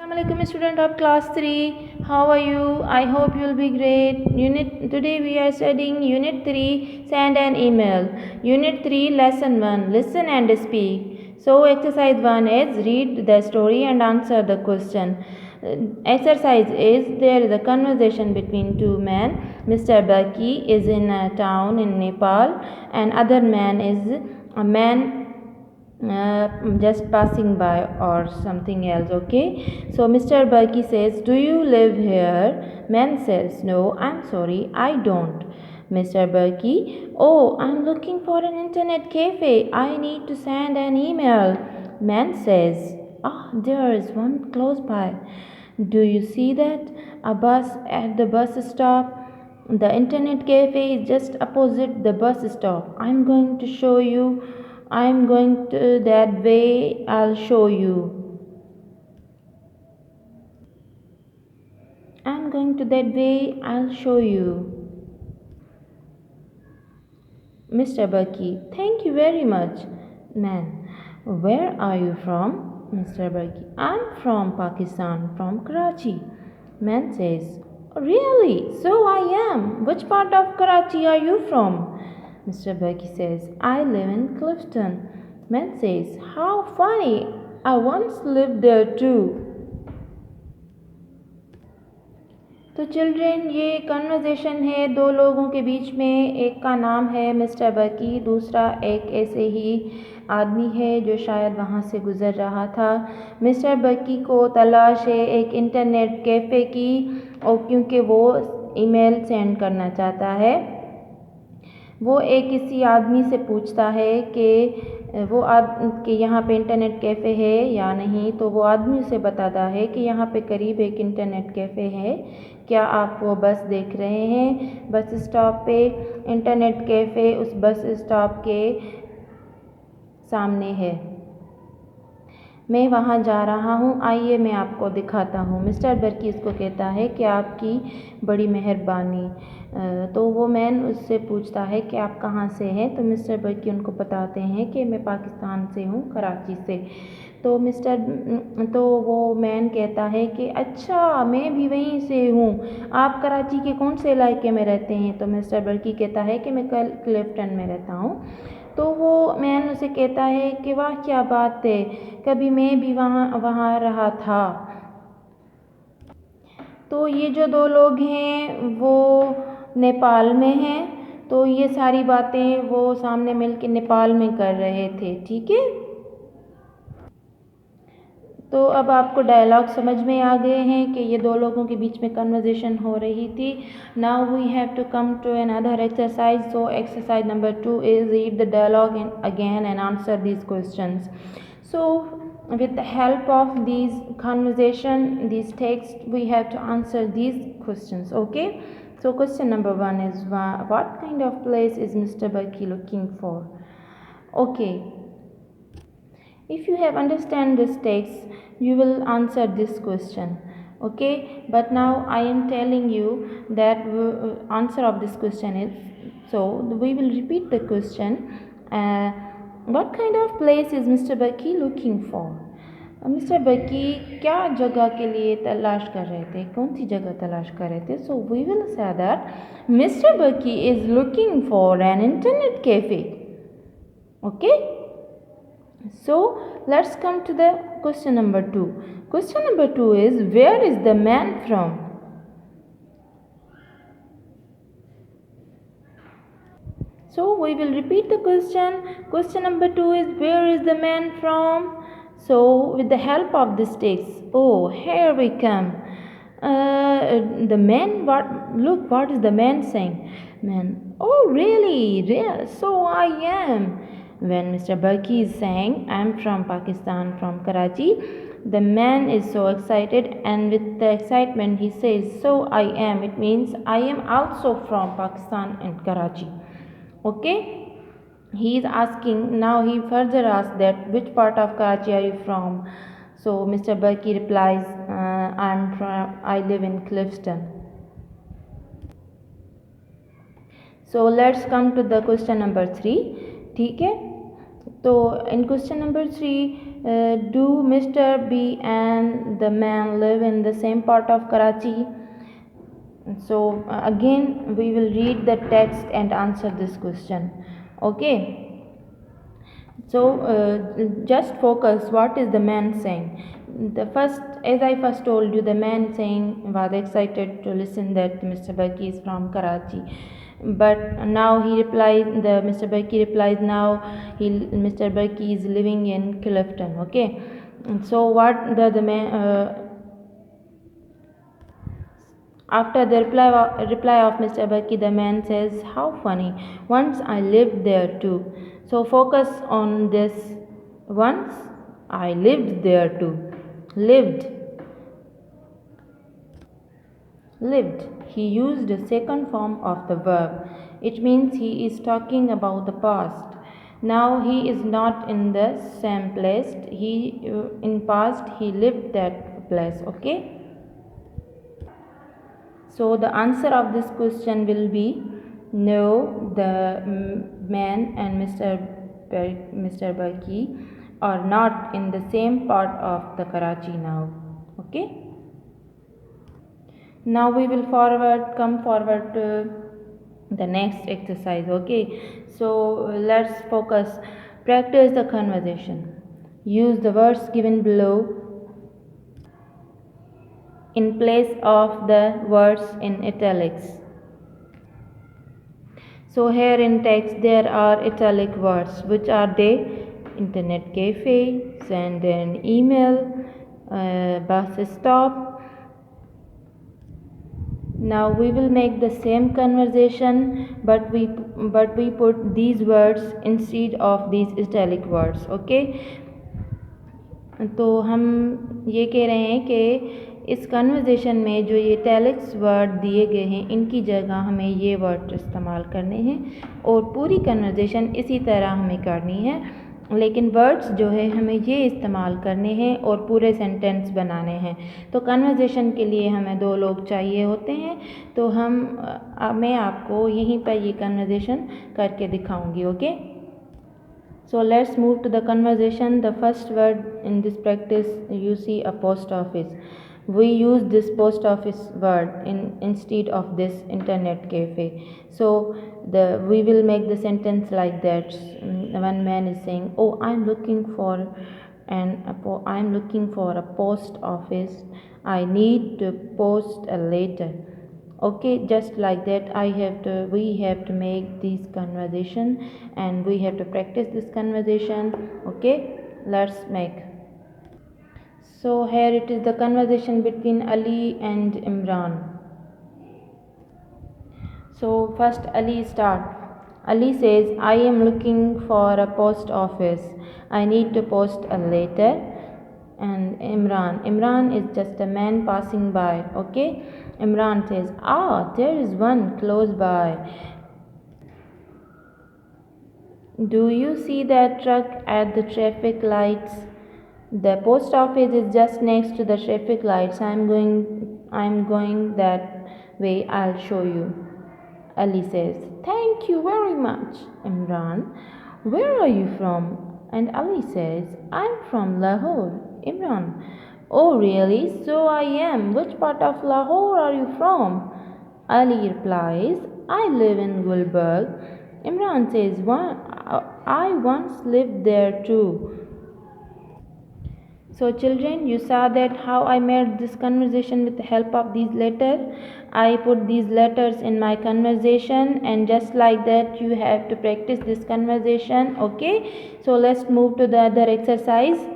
Assalamualaikum student of class 3. How are you? I hope you'll be great. Today we are studying unit 3 send an email. Unit 3 lesson 1 listen and speak. So exercise 1 is read the story and answer the question. Exercise is there is a conversation between two men. Mr. Baki is in a town in Nepal and other man is a man just passing by or something else. Okay, so Mr. Baki says, do you live here? Man says, no, I'm sorry, I don't. Mr. Baki, oh, I'm looking for an internet cafe, I need to send an email. Man says, ah, there is one close by. Do you see that? A bus at the bus stop. The internet cafe is just opposite the bus stop. I'm going to show you. I'm going to that way. I'll show you. I'm going to that way. I'll show you. Mr. Baki, thank you very much. Man, where are you from? Mr. Baki, I'm from Pakistan, from Karachi. Man says, really? So I am. Which part of Karachi are you from? Mr. Baki says, I live in Clifton. Man says, how funny. I once lived there too. तो children ये conversation है दो लोगों के बीच में. एक का नाम है मिस्टर बकी, दूसरा एक ऐसे ही आदमी है जो शायद वहाँ से गुज़र रहा था. मिस्टर बकी को तलाश है एक इंटरनेट कैफ़े की, और क्योंकि वो ईमेल सेंड करना चाहता है. वो एक किसी आदमी से पूछता है कि कि यहाँ पे इंटरनेट कैफ़े है या नहीं. तो वो आदमी उसे बताता है कि यहाँ पे करीब एक इंटरनेट कैफ़े है. क्या आप वो बस देख रहे हैं? बस स्टॉप पे इंटरनेट कैफ़े उस बस स्टॉप के सामने है. मैं वहाँ जा रहा हूँ, आइए मैं आपको दिखाता हूँ. मिस्टर बर्की उसको कहता है कि आपकी बड़ी मेहरबानी. तो वो मैन उससे पूछता है कि आप कहाँ से हैं. तो मिस्टर बर्की उनको बताते हैं कि मैं पाकिस्तान से हूँ, कराची से. तो वो मैन कहता है कि अच्छा, मैं भी वहीं से हूँ. आप कराची के कौन से इलाके में रहते हैं? तो मिस्टर बर्की कहता है कि मैं क्लिफ्टन में रहता हूँ. तो वो मैन उसे कहता है कि वाह क्या बात है, कभी मैं भी वहाँ रहा था. तो ये जो दो लोग हैं वो नेपाल में हैं. तो ये सारी बातें वो सामने मिल के नेपाल में कर रहे थे. ठीक है, तो अब आपको डायलॉग समझ में आ गए हैं कि ये दो लोगों के बीच में कन्वर्सेशन हो रही थी. Now we have to come to another exercise. So exercise number 2 is read the dialogue again and answer these questions. So with the help of these conversation, these text, we have to answer these questions. Okay, so question number 1 is what kind of place is Mr. Baki looking for? Okay, if you have understand this text, you will answer this question. Okay, but now I am telling you that answer of this question is, so we will repeat the question. What kind of place is Mr. Baki looking for? Mister बकी क्या जगह के लिए तलाश कर रहे थे, कौन सी जगह तलाश कर रहे थे? So we will say that mister Bucky is looking for an internet cafe. Okay, so let's come to the question number 2. Question number 2 is where is the man from? So we will repeat the question. Question number 2 is where is the man from? So with the help of this text, oh, here we come. The man, look what is the man saying? Man, oh really? So I am. When Mr. Baki is saying I am from Pakistan, from Karachi, the man is so excited, and with the excitement he says so I am. It means I am also from Pakistan and Karachi. Okay, he is asking, now he further asks that which part of Karachi are you from? So Mr. Baki replies, I live in Clifton. So let's come to the question number 3. ठीक है, तो in question number 3 Do Mr. B and the man live in the same part of Karachi? So again we will read the text and answer this question. Okay. So just focus what is the man saying. The first, as I first told you, the man saying was excited to listen that Mr. Baki is from Karachi. But now he replies, the Mr. Baki replies now Mr. Baki is living in Clifton. Okay. And so what the man after the reply of Mr. Baki, the man says, "How funny! Once I lived there too." So focus on this. Once I lived there too. Lived. Lived. He used the second form of the verb. It means he is talking about the past. Now he is not in the same place. In past he lived that place. Okay. So the answer of this question will be no, the man and Mr. Baki are not in the same part of the Karachi now. Okay. Now we will come forward to the next exercise. Okay. So let's focus. Practice the conversation. Use the words given below in place of the words in italics. So here in text there are italic words. Which are they? Internet cafe, send an email, bus stop. Now we will make the same conversation but we put these words instead of these italic words. Okay. तो हम ये कह रहे हैं कि इस conversation में जो ये इटैलिक्स वर्ड दिए गए हैं इनकी जगह हमें ये वर्ड इस्तेमाल करने हैं और पूरी कन्वर्जेशन इसी तरह हमें करनी है, लेकिन वर्ड्स जो है हमें ये इस्तेमाल करने हैं और पूरे सेंटेंस बनाने हैं। तो कन्वर्जेशन के लिए हमें 2 लोग चाहिए होते हैं, तो मैं आपको यहीं पर ये कन्वर्जेशन करके दिखाऊंगी। Okay, so let's move to the conversation. The first word in this practice you see a post office. We use this post office word instead of this internet cafe. So we will make the sentence like that. One man is saying, "Oh, I'm looking for a post office. I need to post a letter." Okay, just like that we have to make this conversation and we have to practice this conversation. Okay, let's make. So here it is the conversation between Ali and Imran. So first Ali start. Ali says, "I am looking for a post office. I need to post a letter." And Imran is just a man passing by. Okay, Imran says, "Ah, there is one close by. Do you see that truck at the traffic lights? The post office is just next to the traffic lights. I'm going that way. I'll show you." Ali says, "Thank you very much." Imran, "Where are you from?" And Ali says, "I'm from Lahore." Imran, "Oh really? So I am. Which part of Lahore are you from?" Ali replies, "I live in Gulberg." Imran says, "I once lived there too." So children, you saw that how I made this conversation with the help of these letters. I put these letters in my conversation, and just like that you have to practice this conversation. Okay, so let's move to the other exercise.